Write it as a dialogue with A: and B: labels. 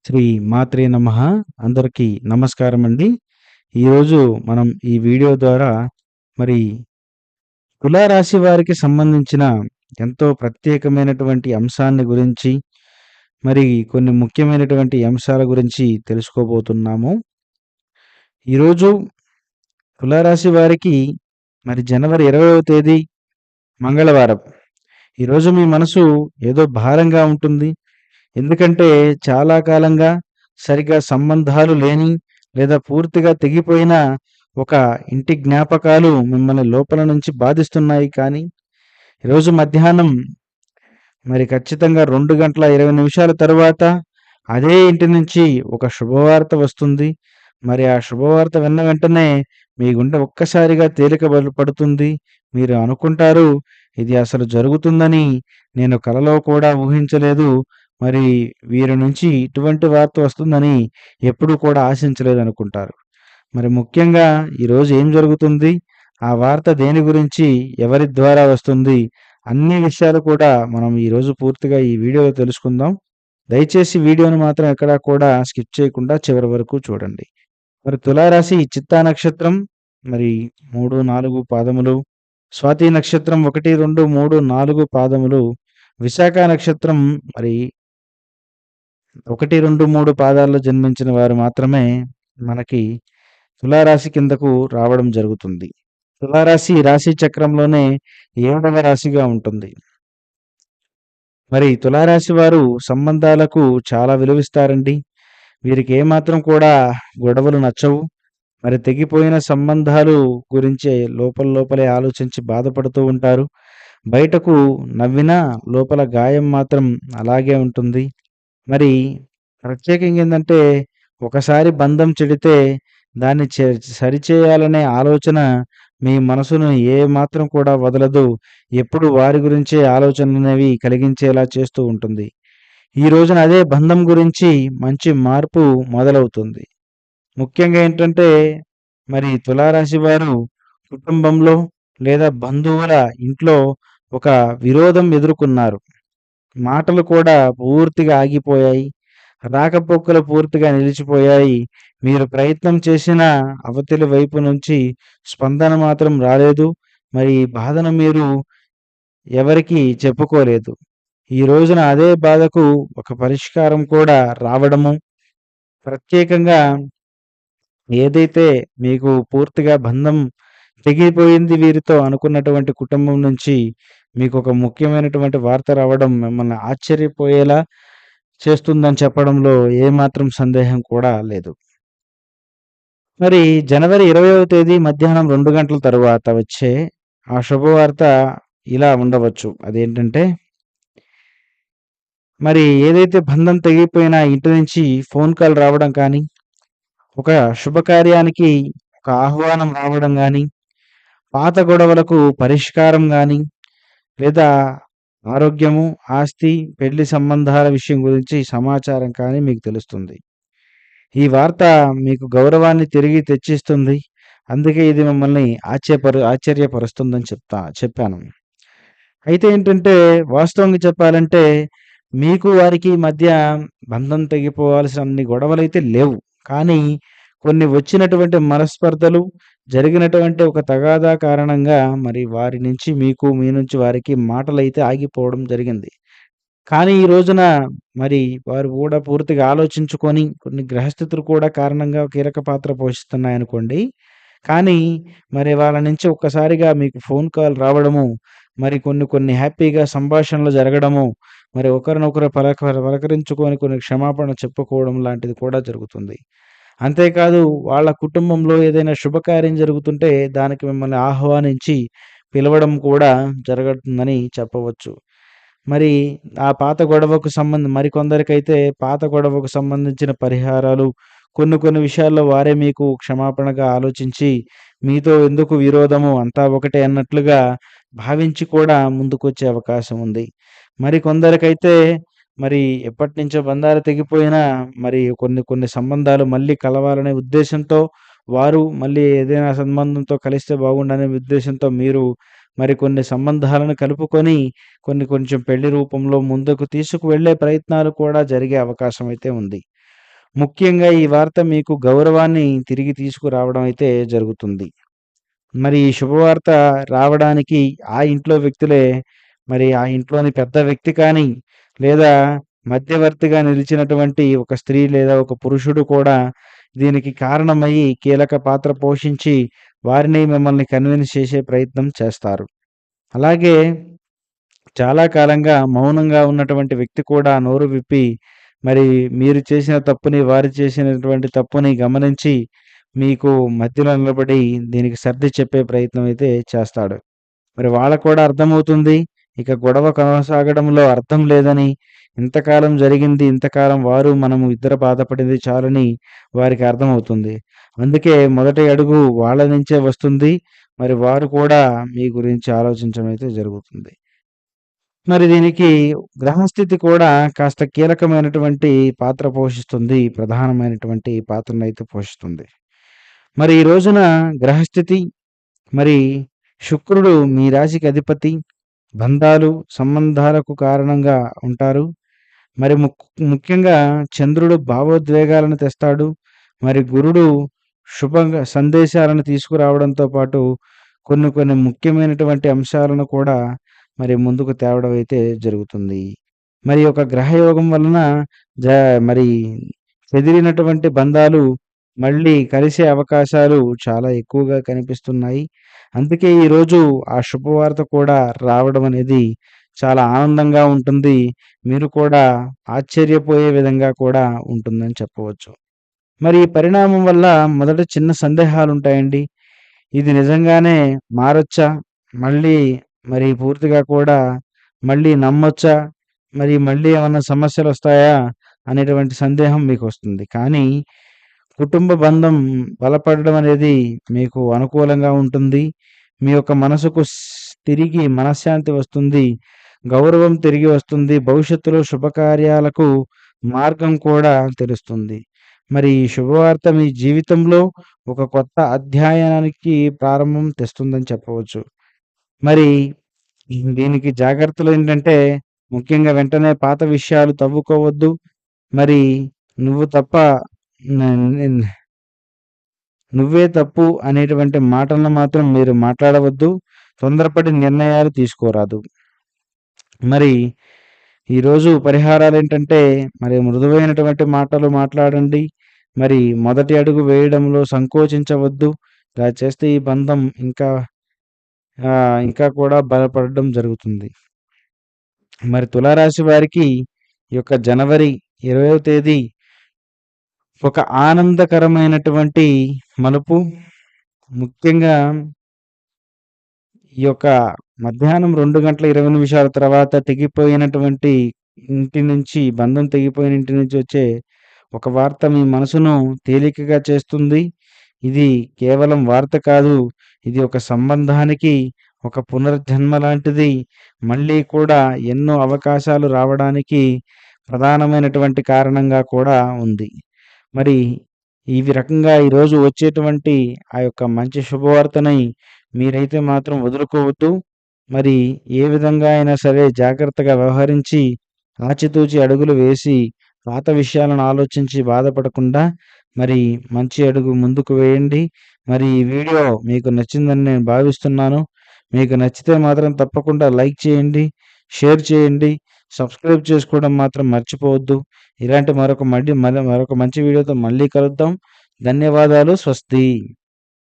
A: శ్రీ మాత్రే నమః. అందరికీ నమస్కారం అండి. ఈరోజు మనం ఈ వీడియో ద్వారా మరి తులారాశి వారికి సంబంధించిన ఎంతో ప్రత్యేకమైనటువంటి అంశాన్ని గురించి, మరి కొన్ని ముఖ్యమైనటువంటి అంశాల గురించి తెలుసుకోబోతున్నాము. ఈరోజు తులారాశి వారికి మరి జనవరి 20వ తేదీ మంగళవారం. ఈరోజు మీ మనసు ఏదో భారంగా ఉంటుంది. ఎందుకంటే చాలా కాలంగా సరిగ్గా సంబంధాలు లేని లేదా పూర్తిగా తెగిపోయిన ఒక ఇంటి జ్ఞాపకాలు మిమ్మల్ని లోపల నుంచి బాధిస్తున్నాయి. కానీ ఈరోజు మధ్యాహ్నం మరి ఖచ్చితంగా 2 గంటల 20 నిమిషాల తరువాత అదే ఇంటి నుంచి ఒక శుభవార్త వస్తుంది. మరి ఆ శుభవార్త విన్న వెంటనే మీ గుండె ఒక్కసారిగా తేలిక పడుతుంది. మీరు అనుకుంటారు, ఇది అసలు జరుగుతుందని నేను కలలో కూడా ఊహించలేదు. మరి వీరి నుంచి ఇటువంటి వార్త వస్తుందని ఎప్పుడూ కూడా ఆశించలేదనుకుంటారు. మరి ముఖ్యంగా ఈరోజు ఏం జరుగుతుంది? ఆ వార్త దేని గురించి, ఎవరి ద్వారా వస్తుంది? అన్ని విషయాలు కూడా మనం ఈరోజు పూర్తిగా ఈ వీడియోలో తెలుసుకుందాం. దయచేసి వీడియోని మాత్రం ఎక్కడా కూడా స్కిప్ చేయకుండా చివరి వరకు చూడండి. మరి తులారాశి చిత్తా నక్షత్రం మరి 3, 4 పాదములు, స్వాతి నక్షత్రం 1, 2, 3, 4 పాదములు, విశాఖ నక్షత్రం మరి 1, 2, 3 పాదాల్లో జన్మించిన వారు మాత్రమే మనకి తులారాశి కిందకు రావడం జరుగుతుంది. తులారాశి రాశి చక్రంలోనే 7వ రాశిగా ఉంటుంది. మరి తులారాశి వారు సంబంధాలకు చాలా విలువిస్తారండి. వీరికి ఏమాత్రం కూడా గొడవలు నచ్చవు. మరి తెగిపోయిన సంబంధాలు గురించే లోపలే ఆలోచించి బాధపడుతూ ఉంటారు. బయటకు నవ్వినా లోపల గాయం మాత్రం అలాగే ఉంటుంది. మరి ప్రత్యేకంగా ఏందంటే, ఒకసారి బంధం చెడితే దాన్ని సరిచేయాలనే ఆలోచన మీ మనసును ఏమాత్రం కూడా వదలదు. ఎప్పుడు వారి గురించే ఆలోచనలనేవి కలిగించేలా చేస్తూ ఉంటుంది. ఈ రోజున అదే బంధం గురించి మంచి మార్పు మొదలవుతుంది. ముఖ్యంగా ఏంటంటే, మరి తులారాశి వారు కుటుంబంలో లేదా బంధువుల ఇంట్లో ఒక విరోధం ఎదుర్కొన్నారు. మాటలు కూడా పూర్తిగా ఆగిపోయాయి. రాకపోకలు పూర్తిగా నిలిచిపోయాయి. మీరు ప్రయత్నం చేసిన అవతలి వైపు నుంచి స్పందన మాత్రం రాలేదు. మరి ఈ బాధను మీరు ఎవరికీ చెప్పుకోలేదు. ఈ రోజున అదే బాధకు ఒక పరిష్కారం కూడా రావడము, ప్రత్యేకంగా ఏదైతే మీకు పూర్తిగా బంధం తెగిపోయింది వీరితో అనుకున్నటువంటి కుటుంబం నుంచి మీకొక ముఖ్యమైనటువంటి వార్త రావడం మిమ్మల్ని ఆశ్చర్యపోయేలా చేస్తుందని చెప్పడంలో ఏమాత్రం సందేహం కూడా లేదు. మరి జనవరి 20వ తేదీ మధ్యాహ్నం 2 గంటల తరువాత వచ్చే ఆ శుభవార్త ఇలా ఉండవచ్చు. అదేంటంటే, మరి ఏదైతే బంధం తెగిపోయిన ఇంటి నుంచి ఫోన్ కాల్ రావడం కానీ, ఒక శుభకార్యానికి ఒక ఆహ్వానం రావడం గానీ, పాత గొడవలకు పరిష్కారం గానీ, లేదా ఆరోగ్యము, ఆస్తి, పెళ్లి సంబంధాల విషయం గురించి సమాచారం కానీ మీకు తెలుస్తుంది. ఈ వార్త మీకు గౌరవాన్ని తిరిగి తెచ్చిస్తుంది. అందుకే ఇది మిమ్మల్ని ఆశ్చర్యపరుస్తుందని చెప్పాను. అయితే ఏంటంటే, వాస్తవంగా చెప్పాలంటే, మీకు వారికి మధ్య బంధం తెగిపోవాల్సిన అన్ని గొడవలైతే లేవు. కానీ కొన్ని వచ్చినటువంటి మనస్పర్ధలు, జరిగినటువంటి ఒక తగాదా కారణంగా మరి వారి నుంచి మీకు, మీ నుంచి వారికి మాటలైతే ఆగిపోవడం జరిగింది. కానీ ఈ రోజున మరి వారు కూడా పూర్తిగా ఆలోచించుకొని కొన్ని గ్రహస్థితులు కూడా కారణంగా కీలక పాత్ర పోషిస్తున్నాయనుకోండి. కానీ మరి వాళ్ళ నుంచి ఒక్కసారిగా మీకు ఫోన్ కాల్ రావడము, మరి కొన్ని హ్యాపీగా సంభాషణలు జరగడము, మరి ఒకరినొకరు పలకరించుకొని కొన్ని క్షమాపణ చెప్పుకోవడం లాంటిది కూడా జరుగుతుంది. అంతేకాదు, వాళ్ళ కుటుంబంలో ఏదైనా శుభకార్యం జరుగుతుంటే దానికి మిమ్మల్ని ఆహ్వానించి పిలవడం కూడా జరుగుతుందని చెప్పవచ్చు. మరి ఆ పాత గొడవకు మరికొందరికైతే పాత గొడవకు సంబంధించిన పరిహారాలు కొన్ని విషయాల్లో వారే మీకు క్షమాపణగా ఆలోచించి, మీతో ఎందుకు విరోధము అంతా ఒకటే అన్నట్లుగా భావించి కూడా ముందుకొచ్చే అవకాశం ఉంది. మరికొందరికైతే మరి ఎప్పటినుంచో బంధాలు తెగిపోయినా మరి కొన్ని సంబంధాలు మళ్ళీ కలవాలనే ఉద్దేశంతో వారు మళ్ళీ ఏదైనా సంబంధంతో కలిస్తే బాగుండనే ఉద్దేశంతో మీరు మరికొన్ని సంబంధాలను కలుపుకొని కొంచెం పెళ్లి రూపంలో ముందుకు తీసుకువెళ్ళే ప్రయత్నాలు కూడా జరిగే అవకాశం అయితే ఉంది. ముఖ్యంగా ఈ వార్త మీకు గౌరవాన్ని తిరిగి తీసుకురావడం అయితే జరుగుతుంది. మరి ఈ శుభవార్త రావడానికి ఆ ఇంట్లో వ్యక్తులే, మరి ఆ ఇంట్లోని పెద్ద వ్యక్తి కానీ, లేదా మధ్యవర్తిగా నిలిచినటువంటి ఒక స్త్రీ లేదా ఒక పురుషుడు కూడా దీనికి కారణమయ్యి కీలక పాత్ర పోషించి వారిని మిమ్మల్ని కన్విన్స్ చేసే ప్రయత్నం చేస్తారు. అలాగే చాలా కాలంగా మౌనంగా ఉన్నటువంటి వ్యక్తి కూడా నోరు విప్పి మరి మీరు చేసిన తప్పుని, వారు చేసినటువంటి తప్పుని గమనించి మీకు మధ్యలో నిలబడి దీనికి సర్ది చెప్పే ప్రయత్నం అయితే చేస్తాడు. మరి వాళ్ళకి కూడా అర్థమవుతుంది. ఇక గొడవ కొనసాగడంలో అర్థం లేదని, ఇంతకాలం జరిగింది, ఇంతకాలం వారు, మనము ఇద్దరు బాధపడింది చాలని వారికి అర్థమవుతుంది. అందుకే మొదటి అడుగు వాళ్ళ నుంచే వస్తుంది. మరి వారు కూడా మీ గురించి ఆలోచించడం అయితే జరుగుతుంది. మరి దీనికి గ్రహస్థితి కూడా కాస్త కీలకమైనటువంటి పాత్ర పోషిస్తుంది. ప్రధానమైనటువంటి పాత్రనైతే పోషిస్తుంది. మరి ఈ రోజున గ్రహస్థితి, మరి శుక్రుడు మీ రాశికి అధిపతి, బంధాలు, సంబంధాలకు కారణంగా ఉంటారు. మరి ముఖ్యంగా చంద్రుడు భావోద్వేగాలను తెస్తాడు. మరి గురుడు శుభ సందేశాలను తీసుకురావడంతో పాటు కొన్ని కొన్ని ముఖ్యమైనటువంటి అంశాలను కూడా మరి ముందుకు తేవడం అయితే జరుగుతుంది. మరి ఒక గ్రహయోగం వలన జ మరి చెదిరినటువంటి బంధాలు మళ్ళీ కలిసే అవకాశాలు చాలా ఎక్కువగా కనిపిస్తున్నాయి. అందుకే ఈరోజు ఆ శుభవార్త కూడా రావడం అనేది చాలా ఆనందంగా ఉంటుంది. మీరు కూడా ఆశ్చర్యపోయే విధంగా కూడా ఉంటుందని చెప్పవచ్చు. మరి ఈ పరిణామం వల్ల మొదట చిన్న సందేహాలుంటాయండి. ఇది నిజంగానే మారొచ్చా? మళ్ళీ మరి పూర్తిగా కూడా మళ్ళీ నమ్మొచ్చా? మరి మళ్ళీ ఏమన్నా సమస్యలొస్తాయా? అనేటువంటి సందేహం మీకొస్తుంది. కానీ కుటుంబ బంధం బలపడడం అనేది మీకు అనుకూలంగా ఉంటుంది. మీ యొక్క మనసుకు తిరిగి మనశ్శాంతి వస్తుంది. గౌరవం తిరిగి వస్తుంది. భవిష్యత్తులో శుభకార్యాలకు మార్గం కూడా తెలుస్తుంది. మరి ఈ శుభవార్త మీ జీవితంలో ఒక కొత్త అధ్యాయానికి ప్రారంభం తెస్తుందని చెప్పవచ్చు. మరి దీనికి జాగ్రత్తలేంటంటే, ముఖ్యంగా వెంటనే పాత విషయాలు తవ్వుకోవద్దు. మరి నువ్వు తప్ప న నిన్ నువ్వే తప్పు అనేటువంటి మాటలను మాత్రం మీరు మాట్లాడవద్దు. తొందరపడి నిర్ణయాలు తీసుకోరాదు. మరి ఈరోజు పరిహారాలేంటంటే, మరి మృదువైనటువంటి మాటలు మాట్లాడండి. మరి మొదటి అడుగు వేయడంలో సంకోచించవద్దు. ఇలా చేస్తే ఈ బంధం ఇంకా కూడా బలపడడం జరుగుతుంది. మరి తులారాశి వారికి ఈ యొక్క జనవరి 20వ తేదీ ఒక ఆనందకరమైనటువంటి మలుపు. ముఖ్యంగా ఈ యొక్క మధ్యాహ్నం 2:20 తర్వాత తెగిపోయినటువంటి బంధం తెగిపోయిన ఇంటి నుంచి వచ్చే ఒక వార్త మీ మనసును తేలికగా చేస్తుంది. ఇది కేవలం వార్త కాదు. ఇది ఒక సంబంధానికి ఒక పునర్జన్మ లాంటిది. మళ్ళీ కూడా ఎన్నో అవకాశాలు రావడానికి ప్రధానమైనటువంటి కారణంగా కూడా ఉంది. మరి ఈ రకంగా ఈరోజు వచ్చేటువంటి ఆ యొక్క మంచి శుభవార్తని మీరైతే మాత్రం వదులుకోవద్దు. మరి ఏ విధంగా అయినా సరే జాగ్రత్తగా వ్యవహరించి, ఆచితూచి అడుగులు వేసి, పాత విషయాలను ఆలోచించి బాధపడకుండా మరి మంచి అడుగు ముందుకు వేయండి. మరి ఈ వీడియో మీకు నచ్చిందని నేను భావిస్తున్నాను. మీకు నచ్చితే మాత్రం తప్పకుండా లైక్ చేయండి, షేర్ చేయండి, సబ్స్క్రైబ్ చేసుకోవడం మాత్రం మర్చిపోవద్దు. ఇలాంటి మరొక మంచి వీడియోతో మళ్ళీ కలుద్దాం. ధన్యవాదాలు. స్వస్తి.